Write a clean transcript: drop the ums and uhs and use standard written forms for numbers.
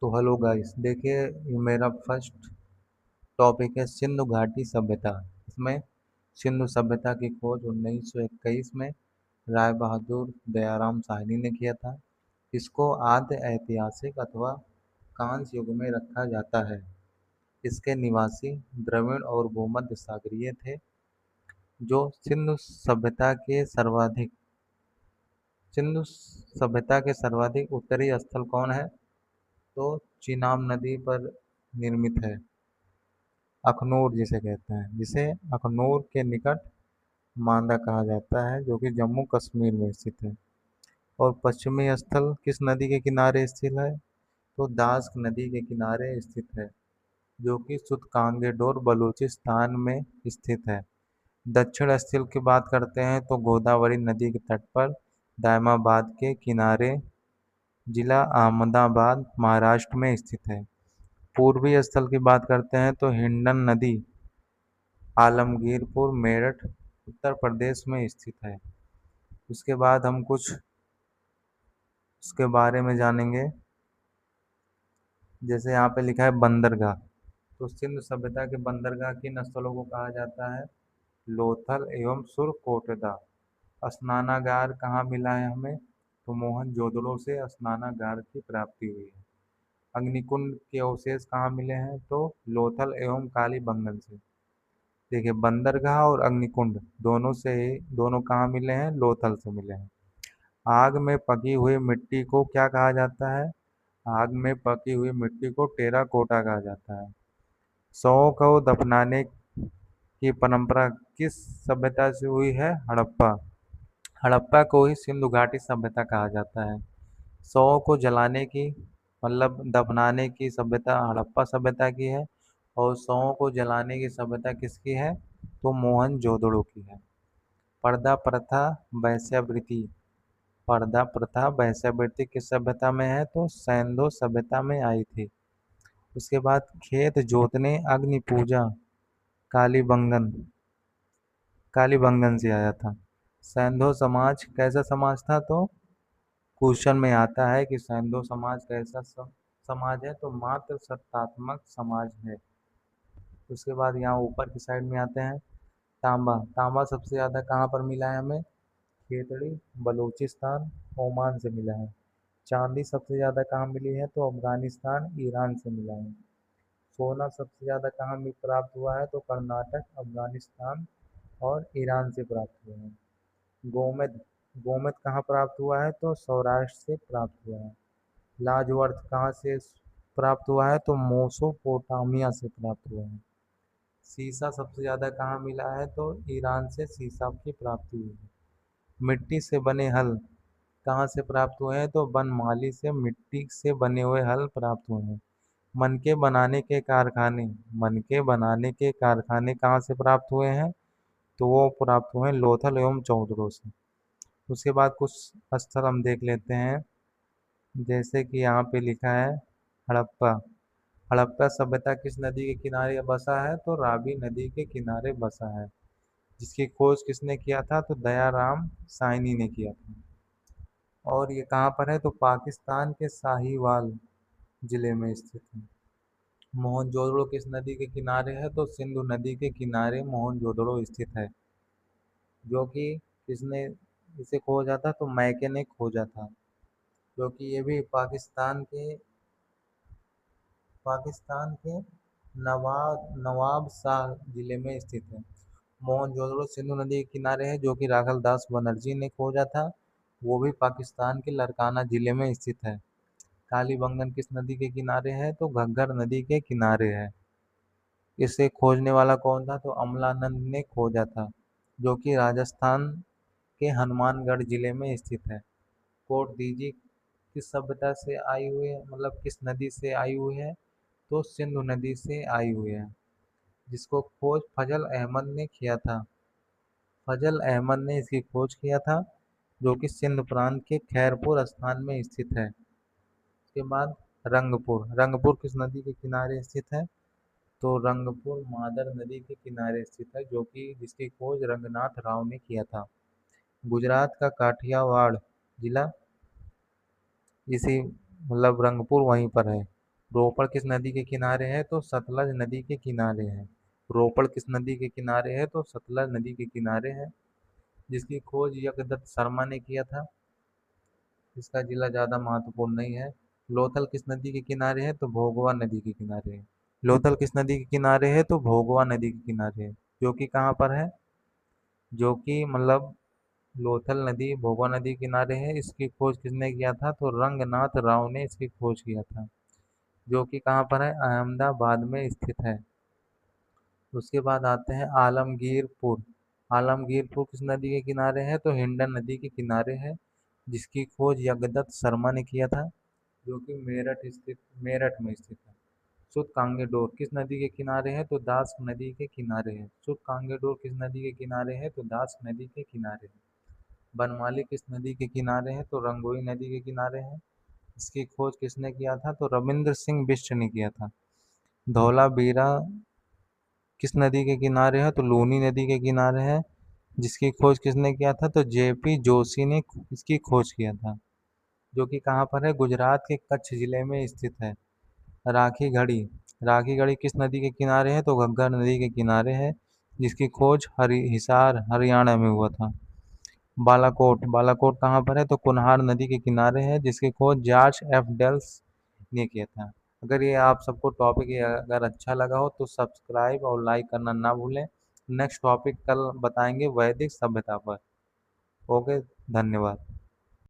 तो hello guys, देखिए ये मेरा फर्स्ट टॉपिक है सिंधु घाटी सभ्यता। इसमें सिंधु सभ्यता की खोज 1921 में राय बहादुर दयाराम साहनी ने किया था। इसको आद्य ऐतिहासिक अथवा कांस्य युग में रखा जाता है। इसके निवासी द्रविड़ और भूमध्य सागरीय थे। जो सिंधु सभ्यता के सर्वाधिक उत्तरी स्थल कौन है? तो चिनाब नदी पर निर्मित है। अखनूर जिसे कहते हैं, जिसे अखनूर के निकट मांदा कहा जाता है, जो कि जम्मू कश्मीर में स्थित है। और पश्चिमी स्थल किस नदी के किनारे स्थित है? तो दास्क नदी के किनारे स्थित है, जो कि सुतकांगेडोर बलूचिस्तान में स्थित है। दक्षिण स्थल की बात करते हैं तो गोदावरी नदी के तट पर दायमाबाद के किनारे जिला अहमदाबाद महाराष्ट्र में स्थित है। पूर्वी स्थल की बात करते हैं तो हिंडन नदी आलमगीरपुर मेरठ उत्तर प्रदेश में स्थित है। उसके बाद हम कुछ उसके बारे में जानेंगे। जैसे यहाँ पे लिखा है बंदरगाह। तो सिंधु सभ्यता के बंदरगाह किन स्थलों को कहा जाता है? लोथल एवं सुरकोटदा। स्नानागार कहाँ मिला है हमें? तो मोहनजोदड़ो से स्नानागार की प्राप्ति हुई है। अग्निकुंड के अवशेष कहाँ मिले हैं? तो लोथल एवं कालीबंगन से। देखिए, बंदरगाह और अग्निकुंड दोनों कहाँ मिले हैं? लोथल से मिले हैं। आग में पकी हुई मिट्टी को क्या कहा जाता है? आग में पकी हुई मिट्टी को टेराकोटा कहा जाता है। शवों को दफनाने की परंपरा किस सभ्यता से हुई है? हड़प्पा। हड़प्पा को ही सिंधु घाटी सभ्यता कहा जाता है। शवों को जलाने की मतलब दफनाने की सभ्यता हड़प्पा सभ्यता की है। और शवों को जलाने की सभ्यता किसकी है? तो मोहनजोदड़ो की है। पर्दा प्रथा वैश्यावृत्ति पर्दा प्रथा वैश्यावृत्ति किस सभ्यता में है? तो सैंधव सभ्यता में आई थी। उसके बाद खेत जोतने अग्नि पूजा कालीबंगन कालीबंगन से आया था। सैंधव समाज कैसा समाज था? तो क्वेश्चन में आता है कि सैंधव समाज कैसा समाज है? तो मात्र सत्तात्मक समाज है। उसके बाद यहाँ ऊपर की साइड में आते हैं। तांबा तांबा सबसे ज़्यादा कहाँ पर मिला है हमें? खेतड़ी बलूचिस्तान ओमान से मिला है। चांदी सबसे ज़्यादा कहाँ मिली है? तो अफगानिस्तान ईरान से मिला है। सोना सबसे ज़्यादा कहाँ प्राप्त हुआ है? तो कर्नाटक अफगानिस्तान और ईरान से प्राप्त हुआ है। गोमेद गोमेद कहाँ प्राप्त हुआ है? तो सौराष्ट्र से प्राप्त हुआ है। लाजवर्थ कहाँ से प्राप्त हुआ है? तो मोसोपोटामिया से प्राप्त हुआ है। सीसा सबसे ज़्यादा कहाँ मिला है? तो ईरान से सीसा की प्राप्ति हुई है। मिट्टी से बने हल कहाँ से प्राप्त हुए हैं? तो बनमाली से मिट्टी से बने हुए हल प्राप्त हुए हैं। मनके बनाने के कारखाने कहाँ से प्राप्त हुए हैं? तो वो प्राप्त हुए हैं लोथल एवं चौधरों से। उसके बाद कुछ स्थल हम देख लेते हैं। जैसे कि यहाँ पे लिखा है हड़प्पा। हड़प्पा सभ्यता किस नदी के किनारे बसा है? तो रावी नदी के किनारे बसा है। जिसकी खोज किसने किया था? तो दयाराम साहनी ने किया था। और ये कहाँ पर है? तो पाकिस्तान के साहिवाल जिले में स्थित है। मोहनजोदड़ो किस नदी के किनारे है? तो सिंधु नदी के किनारे मोहनजोदड़ो स्थित है। जो कि किसने इसे खोजा था? तो मैके ने खोजा था। जो कि ये भी पाकिस्तान के नवाब शाह जिले में स्थित है। मोहनजोदड़ो सिंधु नदी के किनारे है, जो कि राघव दास बनर्जी ने खोजा था। वो भी पाकिस्तान के लरकाना जिले में स्थित है। कालीबंगन किस नदी के किनारे है? तो घग्गर नदी के किनारे है। इसे खोजने वाला कौन था? तो अमलानंद ने खोजा था, जो कि राजस्थान के हनुमानगढ़ जिले में स्थित है। कोट दीजिए किस सभ्यता से आई हुई है, मतलब किस नदी से आई हुई है? तो सिंधु नदी से आई हुई है, जिसको खोज फजल अहमद ने किया था। फजल अहमद ने इसकी खोज किया था, जो कि सिंध प्रांत के खैरपुर स्थान में स्थित है। उसके बाद रंगपुर रंगपुर किस नदी के किनारे स्थित है? तो रंगपुर मादर नदी के किनारे स्थित है, जो कि जिसकी खोज रंगनाथ राव ने किया था। गुजरात का काठियावाड़ जिला इसी मतलब रंगपुर वहीं पर है। रोपड़ किस नदी के किनारे है? तो सतलज नदी के किनारे है। रोपड़ किस नदी के किनारे है? तो सतलज नदी के किनारे है। जिसकी खोज यज्ञदत्त शर्मा ने किया था। इसका जिला ज्यादा महत्वपूर्ण नहीं है। लोथल किस नदी के किनारे है? तो भोगवा नदी के किनारे है। लोथल किस नदी के किनारे है? तो भोगवा नदी के किनारे है। जो कि कहाँ पर है? जो कि मतलब लोथल नदी भोगवा नदी के किनारे है। इसकी खोज किसने किया था? तो रंगनाथ राव ने इसकी खोज किया था। जो कि कहाँ पर है? अहमदाबाद में स्थित है। उसके बाद आते हैं आलमगीरपुर। आलमगीरपुर किस नदी के किनारे है? तो हिंडन नदी के किनारे है। जिसकी खोज यज्ञदत्त शर्मा ने किया था। जो कि मेरठ में स्थित है। सुत कांगेडोर किस नदी के किनारे है? तो दास नदी के किनारे है। सुत कांगेडोर किस नदी के किनारे है? तो दास नदी के किनारे है। बनमाली किस नदी के किनारे है? तो रंगोई नदी के किनारे है। इसकी खोज किसने किया था? तो रविंद्र सिंह बिष्ट ने किया था। धौलावीरा किस नदी के किनारे है? तो लूनी नदी के किनारे है। जिसकी खोज किसने किया था? तो जेपी जोशी ने इसकी खोज किया था। जो कि कहाँ पर है? गुजरात के कच्छ जिले में स्थित है। राखी घड़ी राखी घड़ी किस नदी के किनारे है? तो घग्गर नदी के किनारे है। जिसकी खोज हिसार हरियाणा में हुआ था। बालाकोट बालाकोट कहाँ पर है? तो कुन्हार नदी के किनारे है। जिसकी खोज जॉर्ज एफ डेल्स ने किया था। अगर ये आप सबको टॉपिक अगर अच्छा लगा हो तो सब्सक्राइब और लाइक करना ना भूलें। नेक्स्ट टॉपिक कल बताएंगे वैदिक सभ्यता पर। ओके, धन्यवाद।